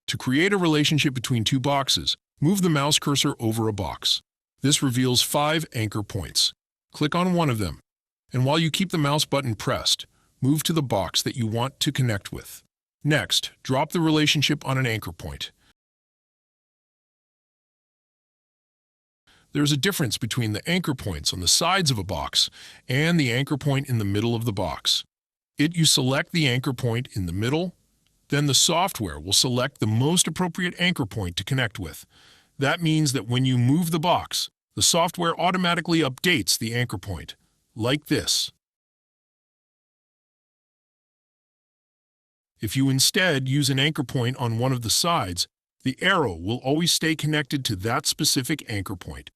To create a relationship between two boxes, move the mouse cursor over a box. This reveals 5 anchor points. Click on one of them, and while you keep the mouse button pressed, move to the box that you want to connect with. Next, drop the relationship on an anchor point. There's a difference between the anchor points on the sides of a box and the anchor point in the middle of the box. You select the anchor point in the middle, then the software will select the most appropriate anchor point to connect with. That means that when you move the box, the software automatically updates the anchor point, like this. If you instead use an anchor point on one of the sides, the arrow will always stay connected to that specific anchor point.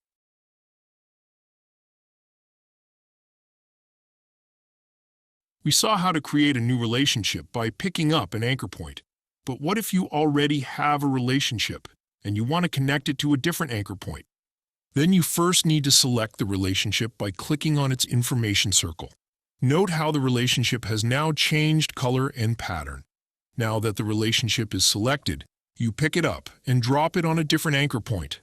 We saw how to create a new relationship by picking up an anchor point. But what if you already have a relationship and you want to connect it to a different anchor point? Then you first need to select the relationship by clicking on its information circle. Note how the relationship has now changed color and pattern. Now that the relationship is selected, you pick it up and drop it on a different anchor point.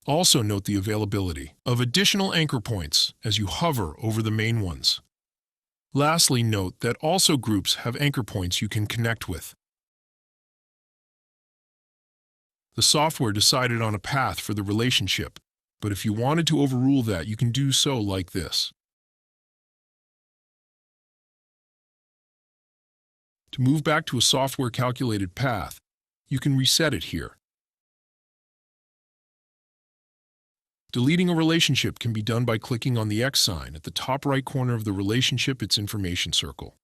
Also note the availability of additional anchor points as you hover over the main ones. Lastly, note that also groups have anchor points you can connect with. The software decided on a path for the relationship, but if you wanted to overrule that, you can do so like this. To move back to a software-calculated path, you can reset it here. Deleting a relationship can be done by clicking on the X sign at the top right corner of the relationship, its information circle.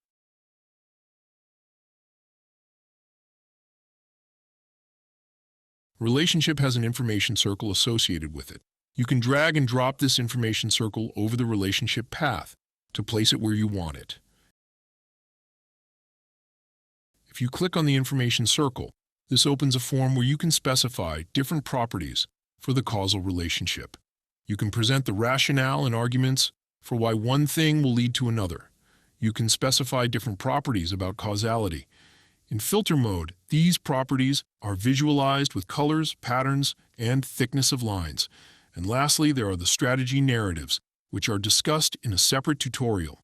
Relationship has an information circle associated with it. You can drag and drop this information circle over the relationship path to place it where you want it. If you click on the information circle, this opens a form where you can specify different properties for the causal relationship. You can present the rationale and arguments for why one thing will lead to another. You can specify different properties about causality. In filter mode, these properties are visualized with colors, patterns, and thickness of lines. And lastly, there are the strategy narratives, which are discussed in a separate tutorial.